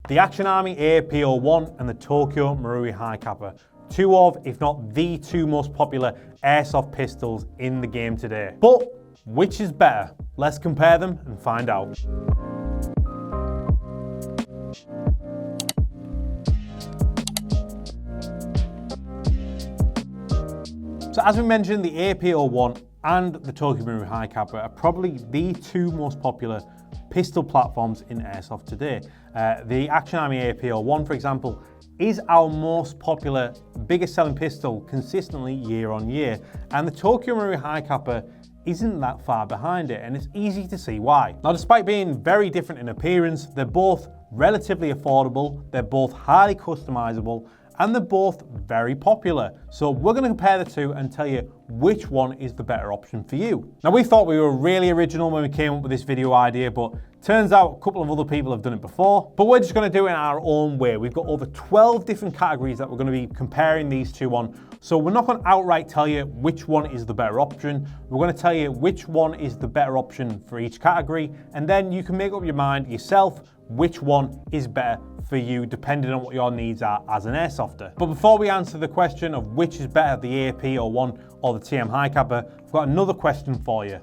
The Action Army AAP and the Tokyo Marui Hi-Capa. Two of, if not the two most popular airsoft pistols in the game today. But which is better? Let's compare them and find out. So as we mentioned, the AAP and the Tokyo Marui Hi-Capa are probably the two most popular pistol platforms in airsoft today. The Action Army AAP, for example, is our most popular, biggest selling pistol consistently year on year. And the Tokyo Marui Hi-Capa isn't that far behind it, and it's easy to see why. Now, despite being very different in appearance, they're both relatively affordable, they're both highly customizable, and they're both very popular. So we're gonna compare the two and tell you which one is the better option for you. Now, we thought we were really original when we came up with this video idea, but turns out a couple of other people have done it before, but we're just gonna do it in our own way. We've got over 12 different categories that we're gonna be comparing these two on. So we're not gonna outright tell you which one is the better option. We're gonna tell you which one is the better option for each category, and then you can make up your mind yourself which one is better for you, depending on what your needs are as an airsofter. But before we answer the question of which is better, the AAP or the TM Hi-Capa, I've got another question for you.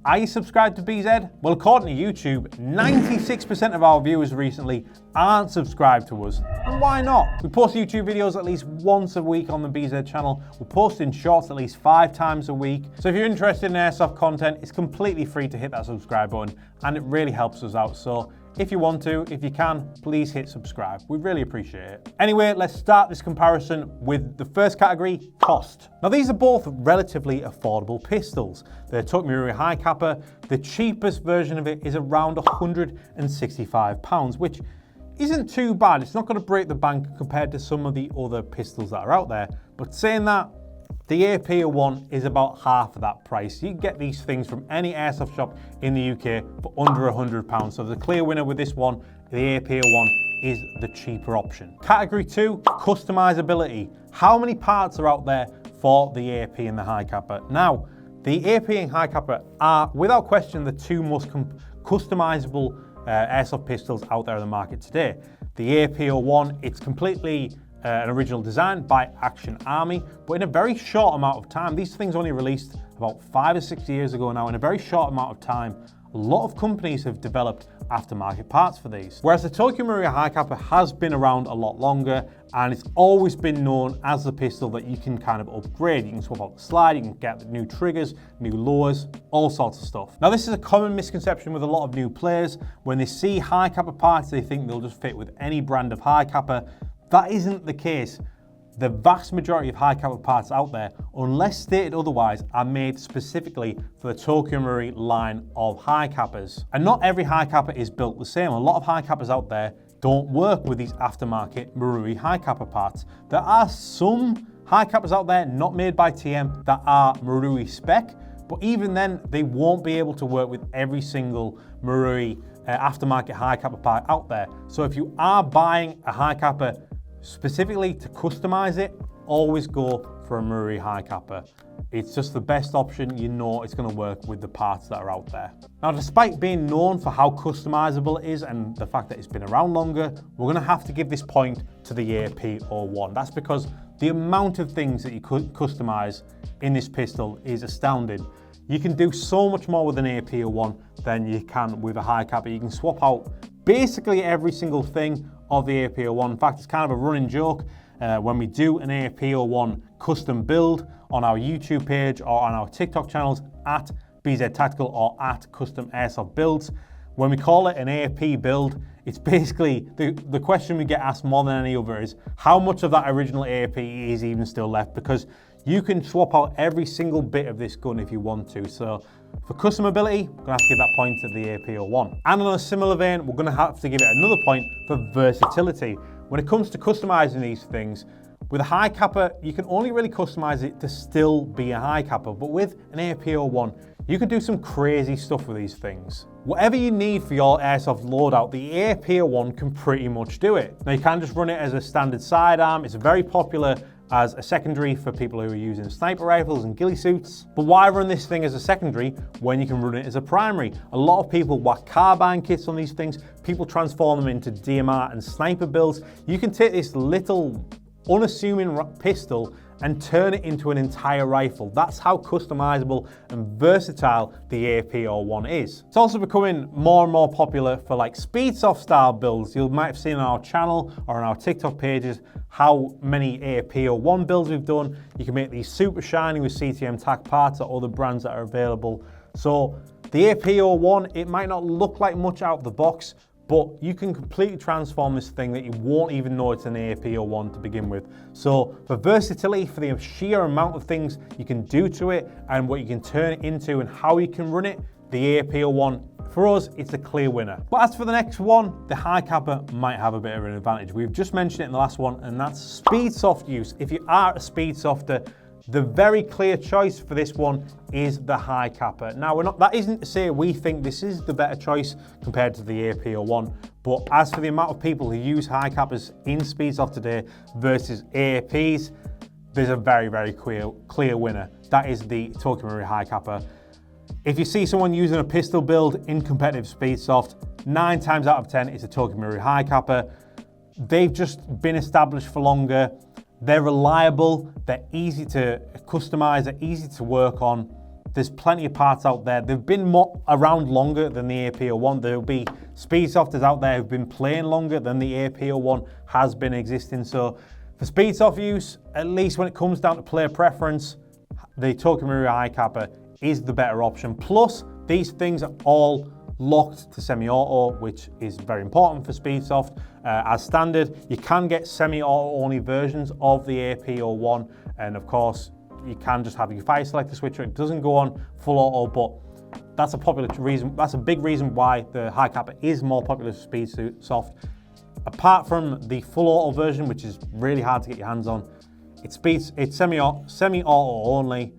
Are you subscribed to BZ? Well, according to YouTube, 96% of our viewers recently aren't subscribed to us. And why not? We post YouTube videos at least once a week on the BZ channel. We're posting shorts at least 5 times a week. So if you're interested in airsoft content, it's completely free to hit that subscribe button, and it really helps us out. So if you want to, if you can, please hit subscribe. We really appreciate it. Anyway, let's start this comparison with the first category, cost. Now, these are both relatively affordable pistols. The Tokyo Marui Hi-Capa, the cheapest version of it is around £165, which isn't too bad. It's not going to break the bank compared to some of the other pistols that are out there. But saying that, the AAP is about half of that price. You can get these things from any airsoft shop in the UK for under £100. So the clear winner with this one, the AAP is the cheaper option. Category 2, customizability. How many parts are out there for the AAP and the Hi-Capa? Now, the AAP and Hi-Capa are, without question, the two most customizable airsoft pistols out there in the market today. The AAP it's completely an original design by Action Army, but in a very short amount of time, these things only released about 5 or 6 years ago now. In a very short amount of time, a lot of companies have developed aftermarket parts for these. Whereas the Tokyo Marui Hi-Capa has been around a lot longer, and it's always been known as the pistol that you can kind of upgrade. You can swap out the slide, you can get new triggers, new lowers, all sorts of stuff. Now, this is a common misconception with a lot of new players. When they see Hi-Capa parts, they think they'll just fit with any brand of Hi-Capa. That isn't the case. The vast majority of Hi-Capa parts out there, unless stated otherwise, are made specifically for the Tokyo Marui line of Hi-Capas. And not every Hi-Capa is built the same. A lot of Hi-Capas out there don't work with these aftermarket Marui Hi-Capa parts. There are some Hi-Capas out there not made by TM that are Marui spec, but even then, they won't be able to work with every single Marui aftermarket Hi-Capa part out there. So if you are buying a Hi-Capa specifically to customize it, always go for a Marui Hi-Capa. It's just the best option. You know it's going to work with the parts that are out there. Now, despite being known for how customizable it is and the fact that it's been around longer, we're going to have to give this point to the AAP. That's because the amount of things that you could customize in this pistol is astounding. You can do so much more with an AAP than you can with a Hi-Capa. You can swap out basically every single thing of the AAP. In fact, it's kind of a running joke. When we do an AAP custom build on our YouTube page or on our TikTok channels at BZ Tactical or at Custom Airsoft Builds, when we call it an AAP build, it's basically, the question we get asked more than any other is, how much of that original AAP is even still left? Because you can swap out every single bit of this gun if you want to. So for customability, we're gonna have to give that point to the AAP. And on a similar vein, we're gonna have to give it another point for versatility. When it comes to customizing these things, with a Hi-Capa, you can only really customize it to still be a Hi-Capa, but with an AAP, you can do some crazy stuff with these things. Whatever you need for your airsoft loadout, the AAP can pretty much do it. Now, you can just run it as a standard sidearm. It's a very popular as a secondary for people who are using sniper rifles and ghillie suits. But why run this thing as a secondary when you can run it as a primary? A lot of people whack carbine kits on these things. People transform them into DMR and sniper builds. You can take this little unassuming pistol and turn it into an entire rifle. That's how customizable and versatile the AAP-01 is. It's also becoming more and more popular for like Speedsoft style builds. You might have seen on our channel or on our TikTok pages how many AAP-01 builds we've done. You can make these super shiny with CTM tack parts or other brands that are available. So the AAP-01, it might not look like much out of the box, but you can completely transform this thing that you won't even know it's an AAP-01 to begin with. So for versatility, for the sheer amount of things you can do to it and what you can turn it into and how you can run it, the AAP-01, for us, it's a clear winner. But as for the next one, the Hi-Capa might have a bit of an advantage. We've just mentioned it in the last one, and that's Speedsoft use. If you are a Speedsofter, the very clear choice for this one is the Hi-Capa. Now, that isn't to say we think this is the better choice compared to the AAP-01, but as for the amount of people who use Hi-Capas in Speedsoft today versus AAPs, there's a very, very clear winner. That is the Tokyo Marui Hi-Capa. If you see someone using a pistol build in competitive Speedsoft, 9 times out of 10, it's a Tokyo Marui Hi-Capa. They've just been established for longer. They're reliable, they're easy to customize, they're easy to work on. There's plenty of parts out there. They've been around longer than the AAP-01. There'll be Speedsofters out there who've been playing longer than the AAP-01 has been existing. So for Speedsoft use, at least when it comes down to player preference, the Tokyo Marui Hi-Capa is the better option. Plus, these things are all locked to semi-auto, which is very important for Speedsoft. As standard, you can get semi-auto only versions of the AAP-01, and of course, you can just have your fire selector switcher. It doesn't go on full auto, but that's a popular reason. That's a big reason why the Hi-Capa is more popular for Speedsoft. Apart from the full auto version, which is really hard to get your hands on, it's semi-auto only.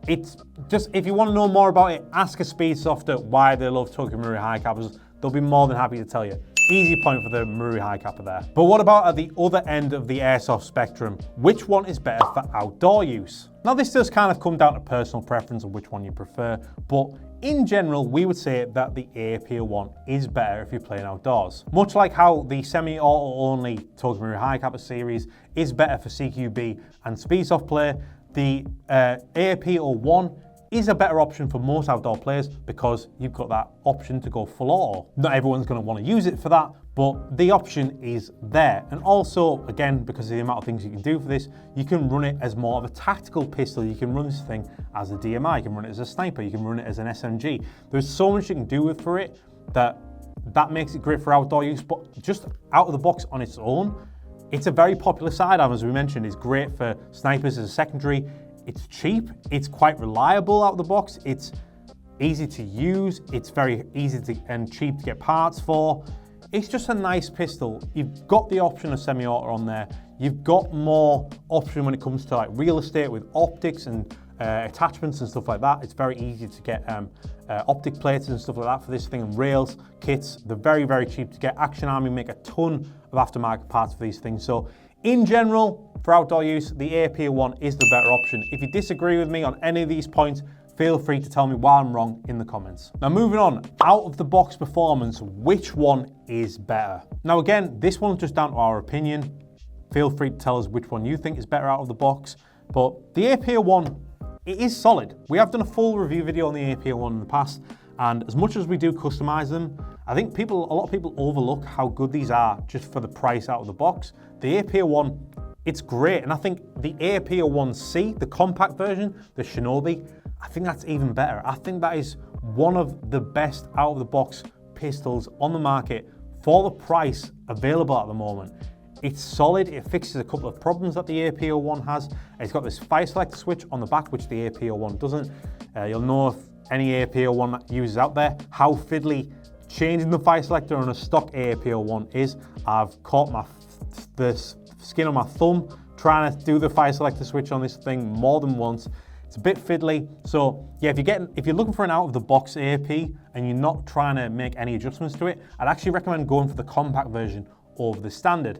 It's just, if you want to know more about it, ask a Speedsofter why they love Tokyo Marui Hi-Capas. They'll be more than happy to tell you. Easy point for the Marui Hi-Capa there. But what about at the other end of the airsoft spectrum? Which one is better for outdoor use? Now, this does kind of come down to personal preference of which one you prefer, but in general, we would say that the AAP-01 is better if you're playing outdoors. Much like how the semi-auto only Tokyo Marui Hi-Capa series is better for CQB and Speedsoft play, the AAP-01 is a better option for most outdoor players because you've got that option to go full auto. Not everyone's going to want to use it for that, but the option is there. And also, again, because of the amount of things you can do for this, you can run it as more of a tactical pistol. You can run this thing as a DMI, you can run it as a sniper, you can run it as an SMG. There's so much you can do for it that makes it great for outdoor use, but just out of the box on its own, it's a very popular sidearm, as we mentioned. It's great for snipers as a secondary. It's cheap, it's quite reliable out of the box, it's easy to use, it's very easy and cheap to get parts for. It's just a nice pistol. You've got the option of semi-auto on there. You've got more option when it comes to like real estate with optics and attachments and stuff like that. It's very easy to get optic plates and stuff like that for this thing, and rails, kits. They're very, very cheap to get. Action Army make a ton of aftermarket parts for these things. So in general, for outdoor use, the AAP-01 is the better option. If you disagree with me on any of these points, feel free to tell me why I'm wrong in the comments. Now moving on, out of the box performance, which one is better? Now again, this one's just down to our opinion. Feel free to tell us which one you think is better out of the box, but the AAP-01, it is solid. We have done a full review video on the AAP-01 in the past, and as much as we do customize them, I think a lot of people overlook how good these are just for the price out of the box. The AAP-01, it's great, and I think the AAP-01C, the compact version, the Shinobi, I think that's even better. I think that is one of the best out of the box pistols on the market for the price available at the moment. It's solid, it fixes a couple of problems that the AAP-01 has. It's got this fire selector switch on the back, which the AAP-01 doesn't. You'll know if any AAP-01 uses out there how fiddly changing the fire selector on a stock AAP-01 is. I've caught the skin on my thumb trying to do the fire selector switch on this thing more than once. It's a bit fiddly. So yeah, if you're looking for an out of the box AAP and you're not trying to make any adjustments to it, I'd actually recommend going for the compact version over the standard.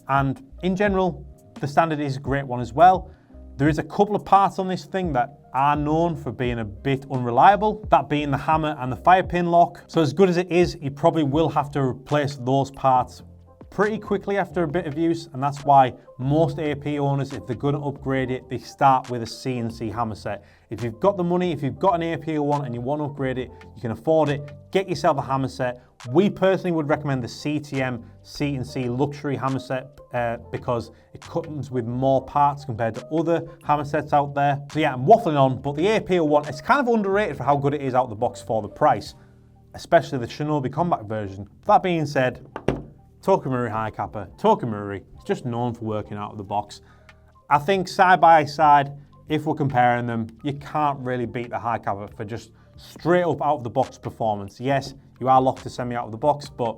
And in general, the standard is a great one as well. There is a couple of parts on this thing that are known for being a bit unreliable, that being the hammer and the fire pin lock. So as good as it is, you probably will have to replace those parts pretty quickly after a bit of use, and that's why most AAP owners, if they're going to upgrade it, they start with a CNC hammer set. If you've got the money, if you've got an AAP01 and you want to upgrade it, you can afford it, get yourself a hammer set. We personally would recommend the CTM CNC luxury hammer set because it comes with more parts compared to other hammer sets out there. So yeah, I'm waffling on, but the AAP01, it's kind of underrated for how good it is out the box for the price, especially the Shinobi Combat version. That being said, Tokyo Marui Hi-Capa, Tokyo Marui, it's just known for working out of the box. I think side by side, if we're comparing them, you can't really beat the Hi-Capa for just straight up out of the box performance. Yes, you are locked to semi out of the box, but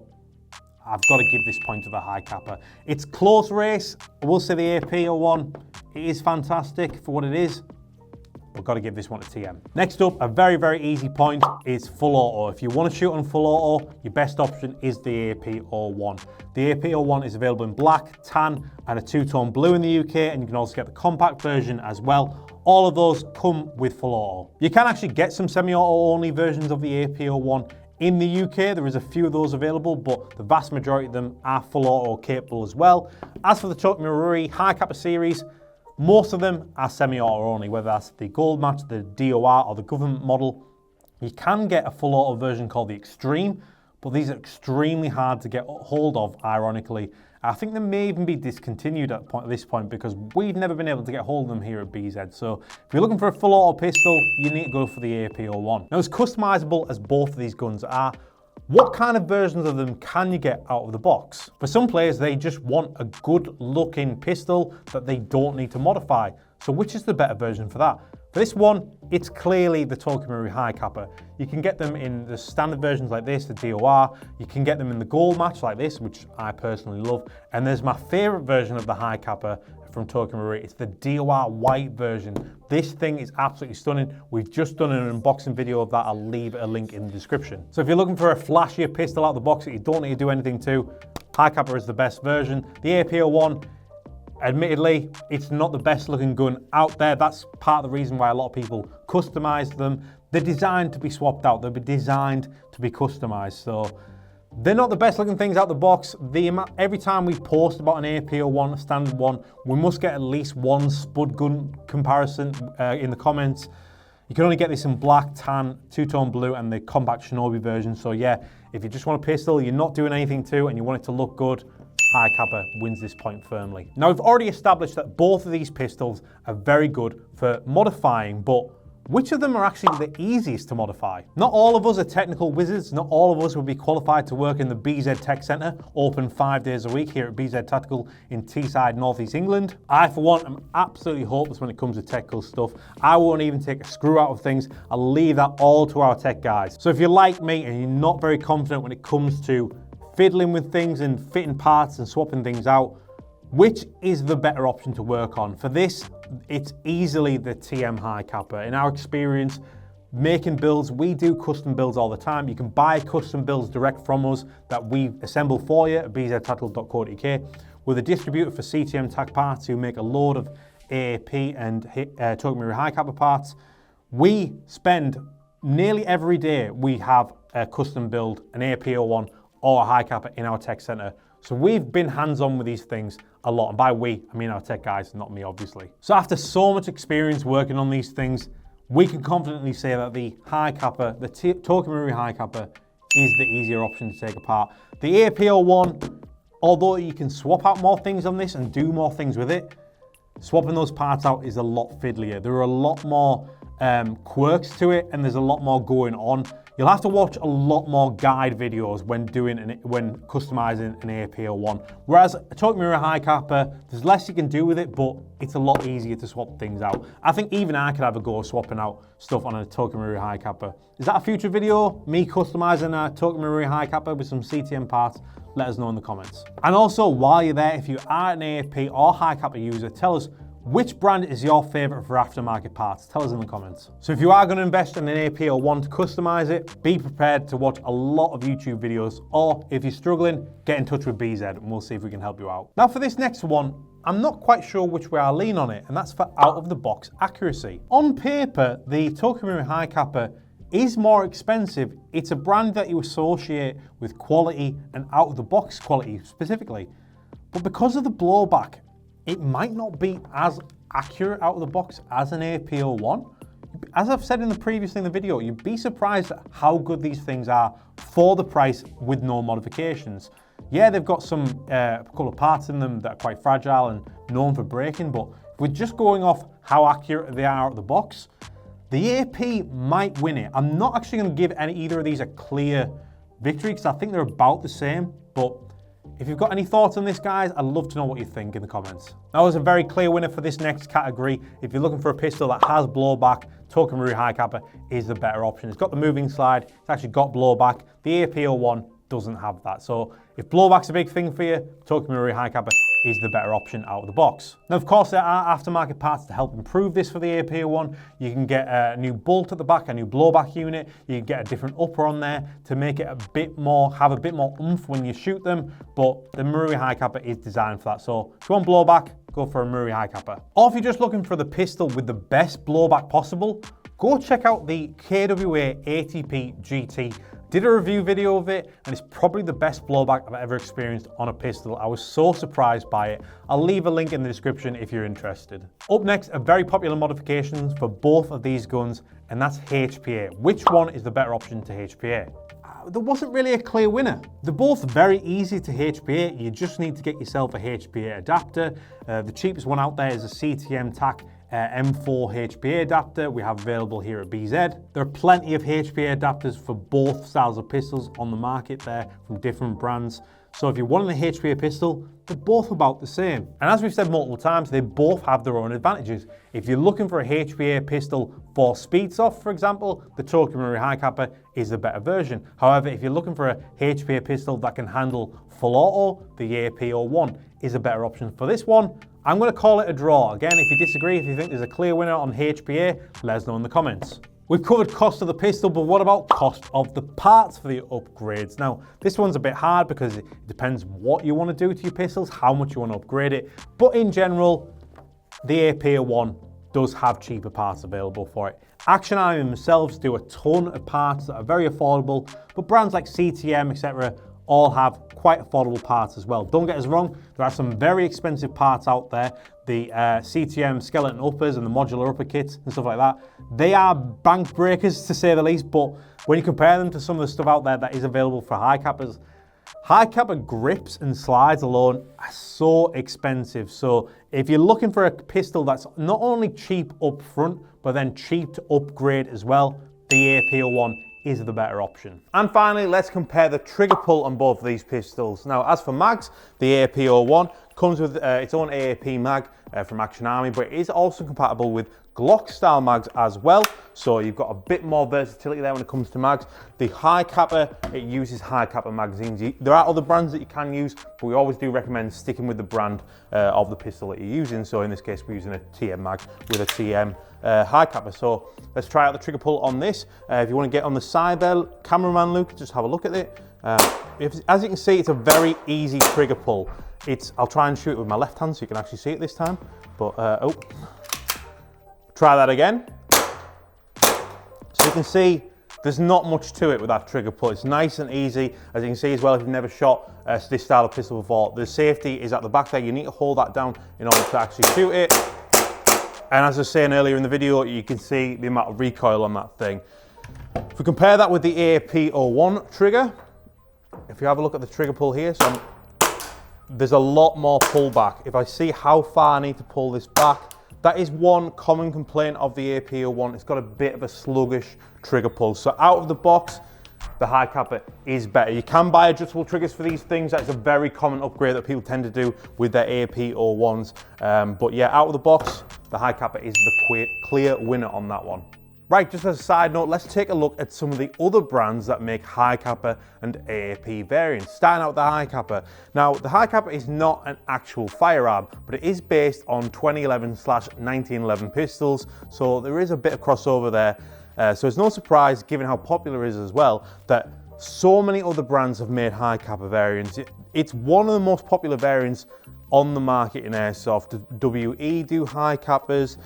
I've got to give this point to the Hi-Capa. It's close race. I will say the AAP01, it is fantastic for what it is. I've got to give this one to TM. Next up, a very, very easy point is full auto. If you want to shoot on full auto, your best option is the AAP01. The AAP01 is available in black, tan, and a two-tone blue in the UK, and you can also get the compact version as well. All of those come with full auto. You can actually get some semi-auto only versions of the AAP01 in the UK. There is a few of those available, but the vast majority of them are full auto capable as well. As for the Tokyo Marui Hi-Capa series, most of them are semi-auto only, whether that's the Gold Match, the DOR, or the government model. You can get a full auto version called the Extreme, but these are extremely hard to get hold of, ironically. I think they may even be discontinued at this point because we've never been able to get hold of them here at BZ. So if you're looking for a full auto pistol, you need to go for the AAP01. Now, as customizable as both of these guns are, what kind of versions of them can you get out of the box? For some players, they just want a good looking pistol that they don't need to modify. So which is the better version for that? For this one, it's clearly the Tokyo Marui Hi-Capa. You can get them in the standard versions like this, the DOR. You can get them in the Gold Match like this, which I personally love. And there's my favorite version of the Hi-Capa from Tokyo Marui. It's the DOR white version. This thing is absolutely stunning. We've just done an unboxing video of that. I'll leave a link in the description. So if you're looking for a flashier pistol out of the box that you don't need to do anything to, Hi-Capa is the best version. The AAP01, admittedly, it's not the best looking gun out there. That's part of the reason why a lot of people customize them. They're designed to be swapped out. They're designed to be customized. So they're not the best looking things out the box. Every time we post about an AAP01, a standard one, we must get at least one spud gun comparison in the comments. You can only get this in black, tan, two-tone blue, and the compact Shinobi version. So yeah, if you just want a pistol, you're not doing anything to, and you want it to look good, Hi-Capa wins this point firmly. Now, we've already established that both of these pistols are very good for modifying, but which of them are actually the easiest to modify? Not all of us are technical wizards. Not all of us will be qualified to work in the BZ Tech Centre, open 5 days a week here at BZ Tactical in Teesside, North East England. I, for one, am absolutely hopeless when it comes to technical stuff. I won't even take a screw out of things. I'll leave that all to our tech guys. So if you're like me and you're not very confident when it comes to fiddling with things and fitting parts and swapping things out, which is the better option to work on? For this, it's easily the TM Hi-Capa. In our experience, making builds, we do custom builds all the time. You can buy custom builds direct from us that we assemble for you at bztactical.co.uk. We're the distributor for CTM Tac Parts, who make a load of AAP and Tokyo Marui Hi-Capa parts. We spend nearly every day, we have a custom build, an AAP01 or a Hi-Capa in our tech center. So we've been hands-on with these things a lot. And by we, I mean our tech guys, not me, obviously. So after so much experience working on these things, we can confidently say that the Hi-Capa, the Tokyo Marui Hi-Capa, is the easier option to take apart. The AAP01, although you can swap out more things on this and do more things with it, swapping those parts out is a lot fiddlier. There are a lot more quirks to it, and there's a lot more going on. You'll have to watch a lot more guide videos when customizing an AAP01. Whereas a Tokyo Marui Hi-Capa, there's less you can do with it, but it's a lot easier to swap things out. I think even I could have a go swapping out stuff on a Tokyo Marui Hi-Capa. Is that a future video? Me customizing a Tokyo Marui Hi-Capa with some CTM parts? Let us know in the comments. And also, while you're there, if you are an AAP or Hi-Capa user, tell us Which brand is your favourite for aftermarket parts? Tell us in the comments. So if you are going to invest in an AAP01 to customise it, be prepared to watch a lot of YouTube videos, or if you're struggling, get in touch with BZ and we'll see if we can help you out. Now for this next one, I'm not quite sure which way I lean on it, and that's for out-of-the-box accuracy. On paper, the Tokyo Marui Hi-Capa is more expensive. It's a brand that you associate with quality and out-of-the-box quality specifically. But because of the blowback, it might not be as accurate out of the box as an AAP01. As I've said in the previous in the video, you'd be surprised at how good these things are for the price with no modifications. Yeah, they've got some couple of parts in them that are quite fragile and known for breaking, but if we're just going off how accurate they are out of the box, the AAP might win it. I'm not actually going to give either of these a clear victory because I think they're about the same, but if you've got any thoughts on this, guys, I'd love to know what you think in the comments. Now, there's a very clear winner for this next category. If you're looking for a pistol that has blowback, Tokyo Marui Hi-Capa is the better option. It's got the moving slide, it's actually got blowback. The AAP01 doesn't have that. So if blowback's a big thing for you, Tokyo Marui Hi-Capa is the better option out of the box. Now, of course, there are aftermarket parts to help improve this for the AAP01. You can get a new bolt at the back, a new blowback unit. You can get a different upper on there to make it have a bit more oomph when you shoot them. But the Marui Hi-Capa is designed for that. So if you want blowback, go for a Marui Hi-Capa. Or if you're just looking for the pistol with the best blowback possible, go check out the KWA ATP GT. Did a review video of it, and it's probably the best blowback I've ever experienced on a pistol. I was so surprised by it. I'll leave a link in the description if you're interested. Up next, a very popular modification for both of these guns, and that's HPA. Which one is the better option to HPA? There wasn't really a clear winner. They're both very easy to HPA. You just need to get yourself a HPA adapter. The cheapest one out there is a CTM TAC M4 HPA adapter we have available here at BZ. There are plenty of HPA adapters for both styles of pistols on the market there from different brands. So if you're wanting a HPA pistol, they're both about the same. And as we've said multiple times, they both have their own advantages. If you're looking for a HPA pistol for Speedsoft, for example, the Tokyo Marui Hi-Capa is the better version. However, if you're looking for a HPA pistol that can handle full auto, the AAP01 is a better option. For this one, I'm going to call it a draw. Again, if you disagree, if you think there's a clear winner on HPA, let us know in the comments. We've covered cost of the pistol, but what about cost of the parts for the upgrades? Now, this one's a bit hard because it depends what you want to do to your pistols, how much you want to upgrade it. But in general, the AAP01 does have cheaper parts available for it. Action Army themselves do a ton of parts that are very affordable, but brands like CTM, etc., all have quite affordable parts as well. Don't get us wrong, there are some very expensive parts out there. The CTM skeleton uppers and the modular upper kits and stuff like that, they are bank breakers to say the least, but when you compare them to some of the stuff out there that is available for Hi-Capas, Hi-Capa grips and slides alone are so expensive. So if you're looking for a pistol that's not only cheap up front, but then cheap to upgrade as well, the AAP01 is the better option. And finally, let's compare the trigger pull on both of these pistols. Now, as for mags, the AAP01 comes with its own AAP mag from Action Army, but it is also compatible with Glock style mags as well. So you've got a bit more versatility there when it comes to mags. The Hi-Capa, it uses Hi-Capa magazines. There are other brands that you can use, but we always do recommend sticking with the brand of the pistol that you're using. So in this case, we're using a TM mag with a TM Hi-Capa. So let's try out the trigger pull on this. If you want to get on the side there, cameraman Luke, just have a look at it. As you can see, it's a very easy trigger pull. I'll try and shoot it with my left hand so you can actually see it this time. But try that again. So you can see there's not much to it with that trigger pull. It's nice and easy. As you can see as well, if you've never shot this style of pistol before, the safety is at the back there. You need to hold that down in order to actually shoot it. And as I was saying earlier in the video, you can see the amount of recoil on that thing. If we compare that with the AAP01 trigger, if you have a look at the trigger pull here, so there's a lot more pullback. If I see how far I need to pull this back, that is one common complaint of the AAP01. It's got a bit of a sluggish trigger pull. So out of the box, the Hi-Capa is better. You can buy adjustable triggers for these things. That's a very common upgrade that people tend to do with their AAP01s. But yeah, out of the box, the Hi-Capa is the clear winner on that one. Right, just as a side note, let's take a look at some of the other brands that make Hi-Capa and AAP variants. Starting out with the Hi-Capa. Now, the Hi-Capa is not an actual firearm, but it is based on 2011/1911 pistols, so there is a bit of crossover there. So it's no surprise, given how popular it is as well, that so many other brands have made Hi-Capa variants. It's one of the most popular variants on the market in airsoft. WE do Hi-Capas,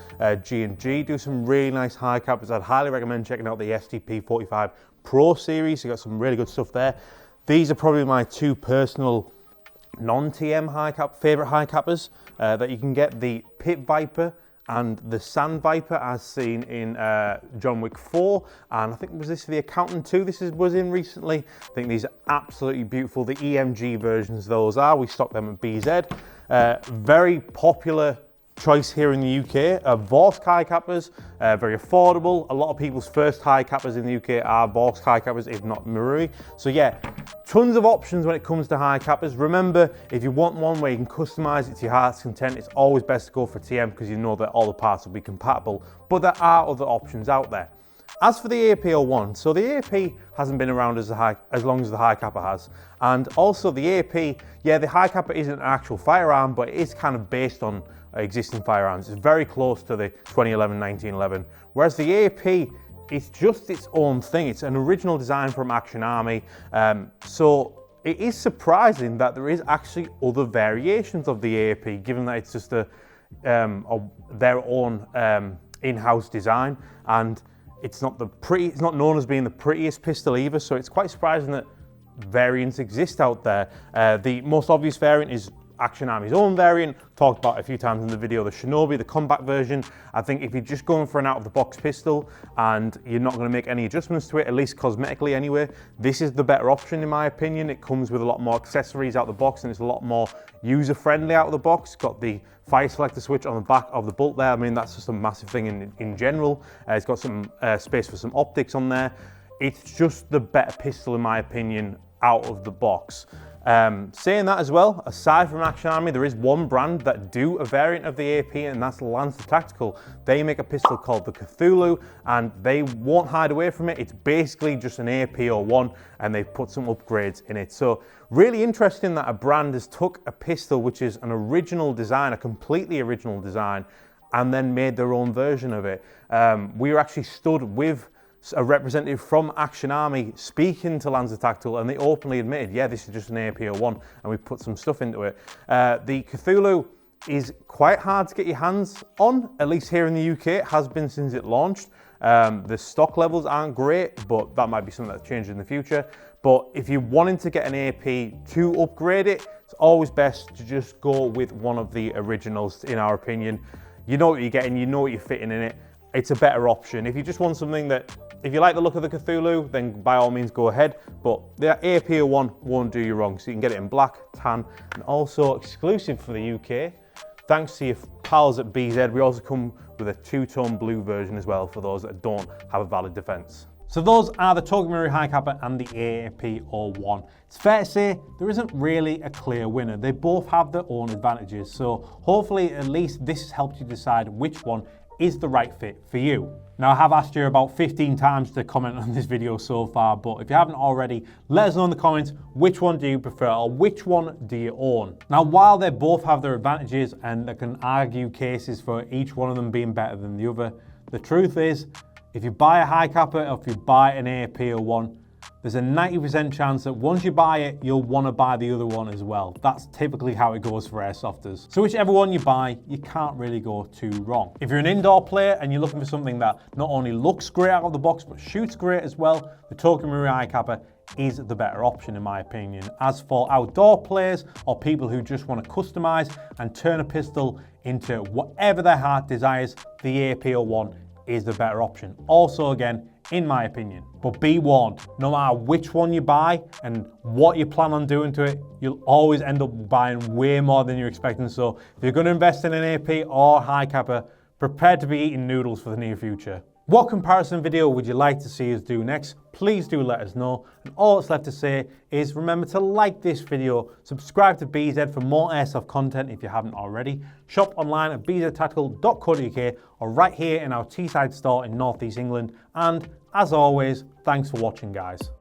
G&G do some really nice Hi-Capas. I'd highly recommend checking out the STP 45 Pro series. You got some really good stuff there. These are probably my two personal non-TM favorite Hi-Capas that you can get: the Pit Viper and the Sand Viper, as seen in John Wick 4, and I think was this the Accountant 2 was in recently. I think these are absolutely beautiful. The EMG versions those are. We stock them at BZ. Very popular choice here in the UK. Vorsk Hi-Capas, very affordable. A lot of people's first Hi-Capas in the UK are Vorsk Hi-Capas, if not Marui. So yeah, tons of options when it comes to Hi-Capas. Remember, if you want one where you can customize it to your heart's content, it's always best to go for TM because you know that all the parts will be compatible, but there are other options out there. As for the AAP-01, so the AAP hasn't been around as long as the Hi-Capa has. And also the AAP, yeah, the Hi-Capa isn't an actual firearm, but it is kind of based on existing firearms. It's very close to the 2011/1911, whereas the AAP is just its own thing. It's an original design from Action Army, so it is surprising that there is actually other variations of the AAP, given that it's just their own in-house design, and it's not known as being the prettiest pistol either. So it's quite surprising that variants exist out there. The most obvious variant is Action Army's own variant, talked about a few times in the video, the Shinobi, the combat version. I think if you're just going for an out-of-the-box pistol and you're not going to make any adjustments to it, at least cosmetically anyway, this is the better option in my opinion. It comes with a lot more accessories out of the box and it's a lot more user-friendly out of the box. Got the fire selector switch on the back of the bolt there. I mean, that's just a massive thing in general. It's got some space for some optics on there. It's just the better pistol in my opinion out of the box. Saying that as well, aside from Action Army, there is one brand that do a variant of the AAP, and that's Lancer Tactical. They make a pistol called the Cthulhu, and they won't hide away from it. It's basically just an AAP-01, and they've put some upgrades in it. So really interesting that a brand has took a pistol which is an original design, a completely original design, and then made their own version of it. We were actually stood with a representative from Action Army speaking to Lancer Tactical, and they openly admitted, yeah, this is just an AAP-01 and we put some stuff into it. The Cthulhu is quite hard to get your hands on, at least here in the UK. It has been since it launched. The stock levels aren't great, but that might be something that's changed in the future. But if you're wanting to get an AAP to upgrade it, it's always best to just go with one of the originals, in our opinion. You know what you're getting, you know what you're fitting in it. It's a better option. If you just want something that, if you like the look of the Cthulhu, then by all means go ahead. But the AAP-01 won't do you wrong. So you can get it in black, tan, and also exclusive for the UK. Thanks to your pals at BZ, we also come with a two-tone blue version as well for those that don't have a valid defense. So those are the Tokyo Marui Hi-Capa and the AAP-01. It's fair to say there isn't really a clear winner. They both have their own advantages. So hopefully at least this has helped you decide which one is the right fit for you. Now, I have asked you about 15 times to comment on this video so far, but if you haven't already, let us know in the comments which one do you prefer or which one do you own. Now, while they both have their advantages and they can argue cases for each one of them being better than the other, the truth is, if you buy a Hi-Capa or if you buy an AAP-01, there's a 90% chance that once you buy it, you'll want to buy the other one as well. That's typically how it goes for airsofters. So whichever one you buy, you can't really go too wrong. If you're an indoor player and you're looking for something that not only looks great out of the box, but shoots great as well, the Tokyo Marui Hi-Capa is the better option in my opinion. As for outdoor players or people who just want to customize and turn a pistol into whatever their heart desires, the AAP-01 is the better option. Also again, in my opinion. But be warned, no matter which one you buy and what you plan on doing to it, you'll always end up buying way more than you're expecting. So if you're going to invest in an AP or Hi-Capa, prepare to be eating noodles for the near future. What comparison video would you like to see us do next? Please do let us know. And all that's left to say is remember to like this video, subscribe to BZ for more airsoft content if you haven't already, shop online at bztactical.co.uk or right here in our Teesside store in North East England. And as always, thanks for watching, guys.